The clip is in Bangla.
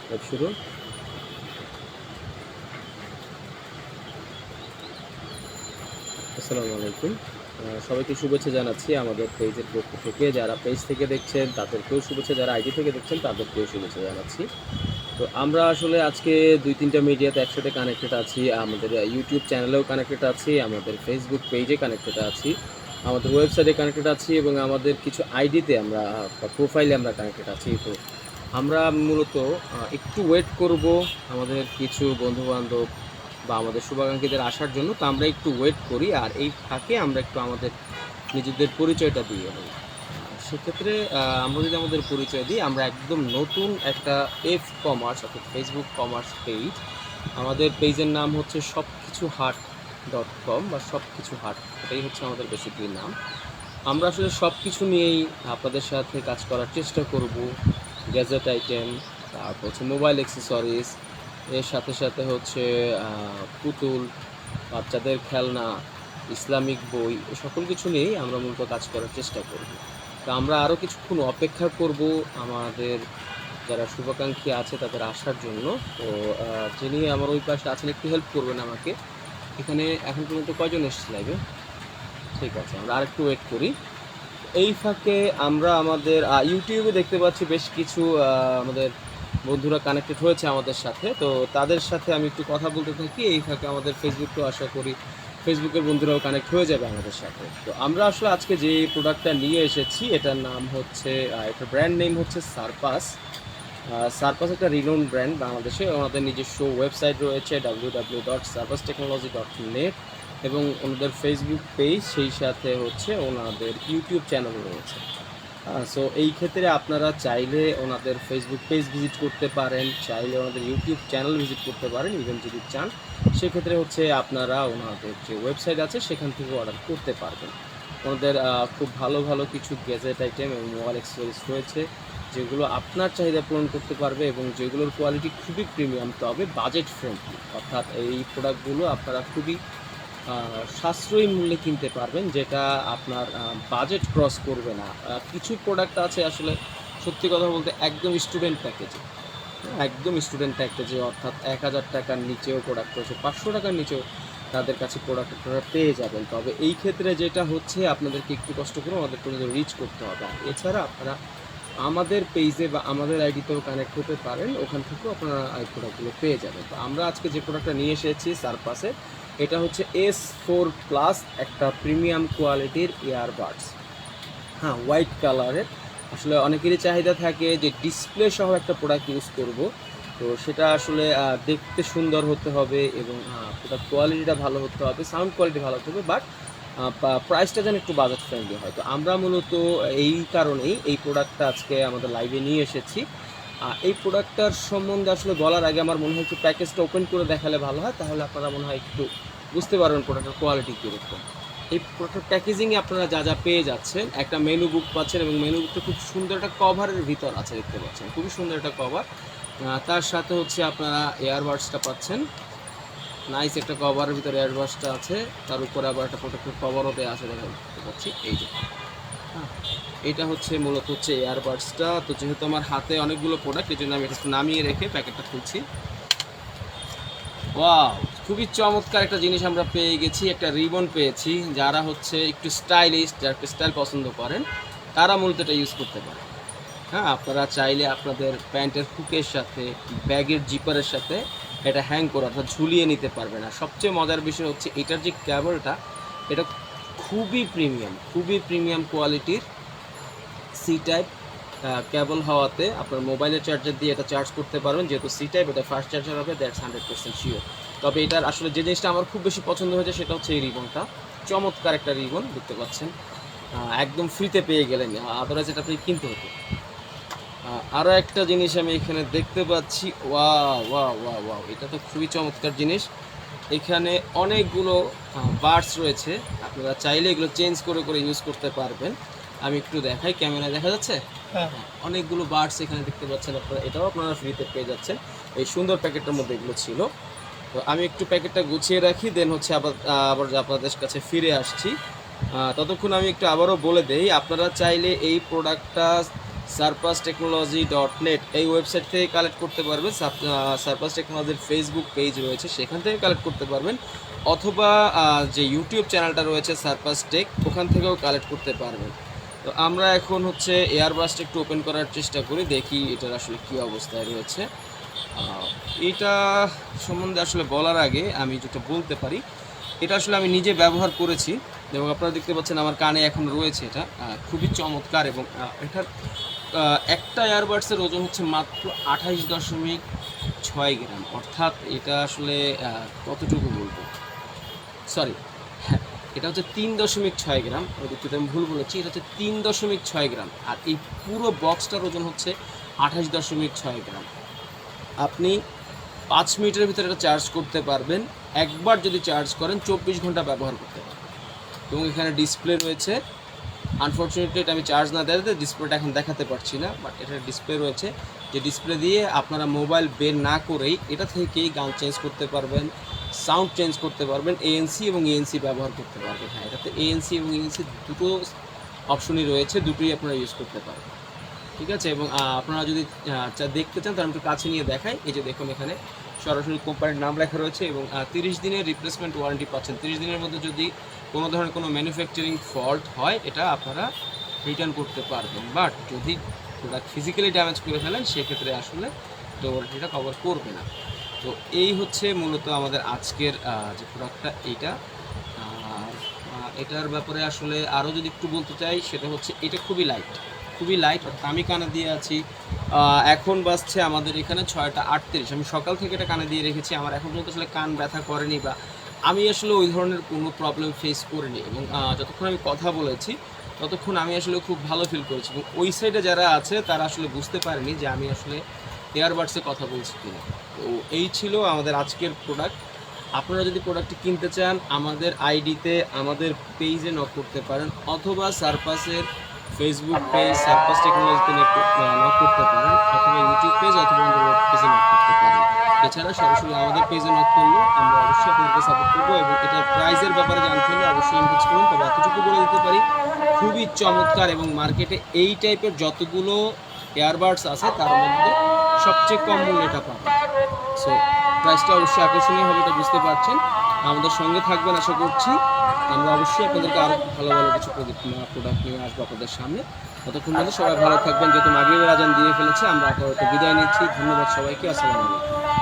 লাইভ শুরু। আসসালামু আলাইকুম। সবাইকে শুভেচ্ছা জানাচ্ছি আমাদের পেজের পক্ষ থেকে। যারা পেজ থেকে দেখছেন তাদেরকেও শুভেচ্ছা, যারা আইডি থেকে দেখছেন তাদেরকেও শুভেচ্ছা জানাচ্ছি। তো আমরা আসলে আজকে ২-৩টা মিডিয়াতে একসাথে কানেক্টেড আছি। আমাদের ইউটিউব চ্যানেলেও কানেক্টেড আছি, আমাদের ফেসবুক পেজে কানেক্টেড আছি, আমাদের ওয়েবসাইটে কানেক্টেড আছি এবং আমাদের কিছু আইডিতে আমরা প্রোফাইলে আমরা কানেক্টেড আছি। তো আমরা মূলত একটু ওয়েট করব আমাদের কিছু বন্ধু-বান্ধব বা আমাদের শুভাকাঙ্ক্ষীদের আসার জন্য। তো আমরা একটু ওয়েট করি, আর এই ফাঁকে আমরা একটু আমাদের নিজেদের পরিচয়টা দিয়ে নিই। সেক্ষেত্রে আমরা যদি আমাদের পরিচয় দিই, আমরা একদম নতুন একটা কমার্স অর্থাৎ ফেসবুক কমার্স পেজ। আমাদের পেজের নাম হচ্ছে সবকিছুহাট.com বা সবকিছু হাট, এটাই হচ্ছে আমাদের বেসিক্যালি নাম। আমরা আসলে সব কিছু নিয়েই আপনাদের সাথে কাজ করার চেষ্টা করব। গ্যাজেট আইটেম, তারপর হচ্ছে মোবাইল অ্যাক্সেসরিজ, এর সাথে সাথে হচ্ছে পুতুল, বাচ্চাদের খেলনা, ইসলামিক বই, এ সকল কিছু নিয়েই আমরা মূলত কাজ করার চেষ্টা করব। তো আমরা আরও কিছুক্ষণ অপেক্ষা করব আমাদের যারা শুভাকাঙ্ক্ষী আছে তাদের আসার জন্য। তো যিনি আমার ওই পাশে আছেন একটু হেল্প করবেন আমাকে। এখানে এখন পর্যন্ত কয়জন এসেছে লাইভে? ঠিক আছে, আমরা আরেকটু ওয়েট করি। এই ফাঁকে আমরা আমাদের ইউটিউবে দেখতে পাচ্ছি বেশ কিছু আমাদের বন্ধুরা কানেক্টেড হয়েছে আমাদের সাথে। তো তাদের সাথে আমি একটু কথা বলতে থাকি। এই ফাঁকে আমাদের ফেসবুকেও আশা করি ফেসবুকের বন্ধুরাও কানেক্ট হয়ে যাবে আমাদের সাথে। তো আমরা আসলে আজকে যে প্রোডাক্টটা নিয়ে এসেছি এটার নাম হচ্ছে, এটার ব্র্যান্ড নেম হচ্ছে সারপাস। সারপাস একটা রিনোন ব্র্যান্ড বাংলাদেশে। ওনাদের নিজস্ব ওয়েবসাইট রয়েছে www.sarpastechnology.net এবং ওনাদের ফেসবুক পেজ, সেই সাথে হচ্ছে ওনাদের ইউটিউব চ্যানেল রয়েছে। সো এই ক্ষেত্রে আপনারা চাইলে ওনাদের ফেসবুক পেজ ভিজিট করতে পারেন, চাইলে ওনাদের ইউটিউব চ্যানেল ভিজিট করতে পারেন। ইভেন যদি চান সেক্ষেত্রে হচ্ছে আপনারা ওনাদের যে ওয়েবসাইট আছে সেখান থেকে অর্ডার করতে পারবেন। ওনাদের খুব ভালো ভালো কিছু গ্যাজেট আইটেম এবং মোবাইল অ্যাক্সেসরিজ রয়েছে যেগুলো আপনার চাহিদা পূরণ করতে পারবে এবং যেগুলোর কোয়ালিটি খুবই প্রিমিয়াম, তবে বাজেট ফ্রেন্ডলি। অর্থাৎ এই প্রোডাক্টগুলো আপনারা খুবই সাশ্রয়ী মূল্যে কিনতে পারবেন, যেটা আপনার বাজেট ক্রস করবে না। কিছু প্রোডাক্ট আছে আসলে সত্যি কথা বলতে একদম স্টুডেন্ট প্যাকেজে, একদম স্টুডেন্ট প্যাকেজে, অর্থাৎ ১,০০০ টাকার নিচেও প্রোডাক্ট রয়েছে, ৫০০ টাকার নিচেও তাদের কাছে প্রোডাক্ট আপনারা পেয়ে যাবেন। তবে এই ক্ষেত্রে যেটা হচ্ছে আপনাদেরকে একটু কষ্ট করে আমাদের পর্যন্ত রিচ করতে হবে। আর এছাড়া আপনারা আমাদের পেজে বা আমাদের আইডিতেও কানেক্ট হতে পারেন, ওখান থেকেও আপনারা এই প্রোডাক্টগুলো পেয়ে যাবেন। তো আমরা আজকে যে প্রোডাক্টটা নিয়ে এসেছি সারপাসে, এটা হচ্ছে S4+ একটা প্রিমিয়াম কোয়ালিটির ইয়ারবাডস। হ্যাঁ, হোয়াইট কালারের। আসলে অনেকেরই চাহিদা থাকে যে ডিসপ্লে সহ একটা প্রোডাক্ট ইউজ করব। তো সেটা আসলে দেখতে সুন্দর হতে হবে এবং প্রোডাক্ট কোয়ালিটিটা ভালো হতে হবে, সাউন্ড কোয়ালিটি ভালো হতে হবে, বাট প্রাইসটা যেন একটু বাজেট ফ্রেন্ডলি হয়। তো আমরা মূলত এই কারণেই এই প্রোডাক্টটা আজকে আমাদের লাইভে নিয়ে এসেছি। এই প্রোডাক্টটার সম্বন্ধে আসলে বলার আগে আমার মনে হয় একটু প্যাকেজটা ওপেন করে দেখালে ভালো হয়, তাহলে আপনারা মনে হয় একটু বুঝতে পারবেন প্রোডাক্টের কোয়ালিটি কীরকম। এই প্রোডাক্টের প্যাকেজিংয়ে আপনারা যা যা পেয়ে যাচ্ছেন, একটা মেনু বুক পাচ্ছেন এবং মেনু বুকটা খুব সুন্দর একটা কভারের ভিতর আছে, দেখতে পাচ্ছেন খুবই সুন্দর একটা কভার। তার সাথে হচ্ছে আপনারা এয়ারবাডসটা পাচ্ছেন, নাইস একটা কভারের ভিতরে এয়ারবাডসটা আছে। তার উপরে আবার একটা প্রোডাক্টের কভারও দেওয়া আছে, দেখতে পাচ্ছি এই যে। হ্যাঁ, এটা হচ্ছে মূলত হচ্ছে এয়ারবাডসটা। তো যেহেতু আমার হাতে অনেকগুলো প্রোডাক্ট, এই জন্য আমি এটা নামিয়ে রেখে প্যাকেটটা খুলছি। ওয়াও, খুবই চমৎকার একটা জিনিস আমরা পেয়ে গেছি, একটা রিবন পেয়েছি। যারা হচ্ছে একটু স্টাইলিশ, যারা একটু স্টাইল পছন্দ করেন তারা মূলত এটা ইউজ করতে পারে। হ্যাঁ, আপনারা চাইলে আপনাদের প্যান্টের হুকের সাথে, ব্যাগের জিপারের সাথে এটা হ্যাং করে অর্থাৎ ঝুলিয়ে নিতে পারবেন। আর সবচেয়ে মজার বিষয় হচ্ছে এটার যে কেবলটা, এটা খুবই প্রিমিয়াম কোয়ালিটির সি টাইপ কেবল হওয়াতে আপনার মোবাইলের চার্জার দিয়ে এটা চার্জ করতে পারবেন। যেহেতু সি টাইপ, এটা ফাস্ট চার্জার হবে, দ্যাটস 100% শিওর। তবে এটার আসলে যে জিনিসটা আমার খুব বেশি পছন্দ হয়েছে সেটা হচ্ছে এই রিবনটা। চমৎকার একটা রিবন, দেখতে পাচ্ছেন, একদম ফ্রিতে পেয়ে গেলেন, আদারওয়াইজ এটা আপনি কিনতে হতো। আরও একটা জিনিস আমি এখানে দেখতে পাচ্ছি, ওয়াও, এটা তো খুবই চমৎকার জিনিস। এখানে অনেকগুলো বার্ডস রয়েছে, আপনারা চাইলে এগুলো চেঞ্জ করে করে ইউজ করতে পারবেন। আমি একটু দেখাই, ক্যামেরায় দেখা যাচ্ছে? হ্যাঁ, অনেকগুলো বার্ডস এখানে দেখতে পাচ্ছেন আপনারা, এটাও আপনারা ফ্রিতে পেয়ে যাচ্ছেন। এই সুন্দর প্যাকেটটার মধ্যে এগুলো ছিল। তো আমি একটু প্যাকেটটা গুছিয়ে রাখি, দেন হচ্ছে আবার আপনাদের কাছে ফিরে আসছি। ততক্ষণ আমি একটু আবারও বলে দেই, আপনারা চাইলে এই প্রোডাক্টটা surpasstechnology.net এই ওয়েবসাইট থেকে কালেক্ট করতে পারবেন। সারপাস টেকনোলজির ফেসবুক পেজ রয়েছে, সেখান থেকে কালেক্ট করতে পারবেন, অথবা যে ইউটিউব চ্যানেলটা রয়েছে সারপাস টেক, ওখান থেকেও কালেক্ট করতে পারবেন। তো আমরা এখন হচ্ছে এয়ারবাসটা একটু ওপেন করার চেষ্টা করি, দেখি এটার আসলে কী অবস্থায় রয়েছে। এটা সম্বন্ধে আসলে বলার আগে আমি যেটা বলতে পারি, এটা আসলে আমি নিজে ব্যবহার করেছি এবং আপনারা দেখতে পাচ্ছেন আমার কানে এখন রয়েছে। এটা খুবই চমৎকার এবং এটার একটা এয়ারবাডসের ওজন হচ্ছে মাত্র 28.6 গ্রাম, অর্থাৎ এটা আসলে কতটুকু বলবো, সরি হ্যাঁ, এটা হচ্ছে 3.6 গ্রাম, দুঃখিত আমি ভুল বলেছি, এটা হচ্ছে 3.6 গ্রাম। আর এই পুরো বক্সটার ওজন হচ্ছে 28.6 গ্রাম। আপনি 5 মিনিটের ভিতরে এটা চার্জ করতে পারবেন। একবার যদি চার্জ করেন 24 ঘন্টা ব্যবহার করতে পারবেন। এবং এখানে ডিসপ্লে রয়েছে, আনফর্চুনেটলি এটা আমি চার্জ না দেওয়াতে ডিসপ্লেটা এখন দেখাতে পারছি না, বাট এটার ডিসপ্লে রয়েছে, যে ডিসপ্লে দিয়ে আপনারা মোবাইল বের না করেই এটা থেকেই গান চেঞ্জ করতে পারবেন, সাউন্ড চেঞ্জ করতে পারবেন, এএনসি এবং ইএনসি ব্যবহার করতে পারবেন। হ্যাঁ, এটাতে এএনসি এবং ইএনসি দুটো অপশনই রয়েছে, দুটোই আপনারা ইউজ করতে পারবেন। ঠিক আছে, এবং আপনারা যদি দেখতে চান তাহলে আমি একটু কাছে নিয়ে দেখাই। এই যে দেখুন, এখানে সরাসরি কোম্পানির নাম লেখা রয়েছে এবং 30 দিনের রিপ্লেসমেন্ট ওয়ারেন্টি পাচ্ছেন। 30 দিনের মধ্যে যদি কোনো ধরনের কোনো ম্যানুফ্যাকচারিং ফল্ট হয়, এটা আপনারা রিটার্ন করতে পারবেন। বাট যদি প্রোডাক্ট ফিজিক্যালি ড্যামেজ করে ফেলেন, সেক্ষেত্রে আসলে ওয়ারেন্টিটা কভার করবে না। তো এই হচ্ছে মূলত আমাদের আজকের যে প্রোডাক্টটা, এইটা। আর এটার ব্যাপারে আসলে আরও যদি একটু বলতে চাই, সেটা হচ্ছে এটা খুবই লাইট, অর্থাৎ আমি কানে দিয়ে আছি, এখন বাজছে আমাদের এখানে 6টা 38। আমি সকাল থেকে এটা কানে দিয়ে রেখেছি, আমার এখন পর্যন্ত আসলে কান ব্যথা করেনি বা আমি আসলে ওই ধরনের কোনো প্রবলেম ফেস করিনি। এবং যতক্ষণ আমি কথা বলেছি ততক্ষণ আমি আসলে খুব ভালো ফিল করেছি, এবং ওই সাইডে যারা আছে তারা আসলে বুঝতে পারেনি যে আমি আসলে এয়ারবাডসে কথা বলছি কিনা। তো এই ছিল আমাদের আজকের প্রোডাক্ট। আপনারা যদি প্রোডাক্টটি কিনতে চান, আমাদের আইডিতে, আমাদের পেজে নক করতে পারেন, অথবা সারপাসের ফেসবুক পেজ সারপাস টেকনোলজিতে নক করতে পারেন, অথবা ইউটিউব পেজ অথবা আমাদের ওয়েব পেজে নক করতে পারেন। এছাড়া সরাসরি আমাদের পেজে নক করলে আমরা অবশ্যই আপনাদেরকে সাপোর্ট করবো। এবং এটার প্রাইসের ব্যাপারে জানতে হলে অবশ্যই ইনভেস্ট করুন। তবে এতটুকু বলে দিতে পারি, খুবই চমৎকার, এবং মার্কেটে এই টাইপের যতগুলো এয়ারবাডস আছে তার মধ্যে সবচেয়ে কম মূল্যে এটা পাবেন। সো প্রাইসটা অবশ্যই আকর্ষণীয় হবে, এটা বুঝতে পারছেন। আমাদের সঙ্গে থাকবেন আশা করছি। আমরা অবশ্যই আপনাদেরকে আরও ভালো ভালো কিছু প্রোডাক্ট নিয়ে আসবো আপনাদের সামনে। ততক্ষণ পর্যন্ত সবাই ভালো থাকবেন। যেহেতু মাগরিবের আজান দিয়ে ফেলেছে, আমরা আপাতত বিদায় নিচ্ছি। ধন্যবাদ সবাইকে। আসসালামু আলাইকুম।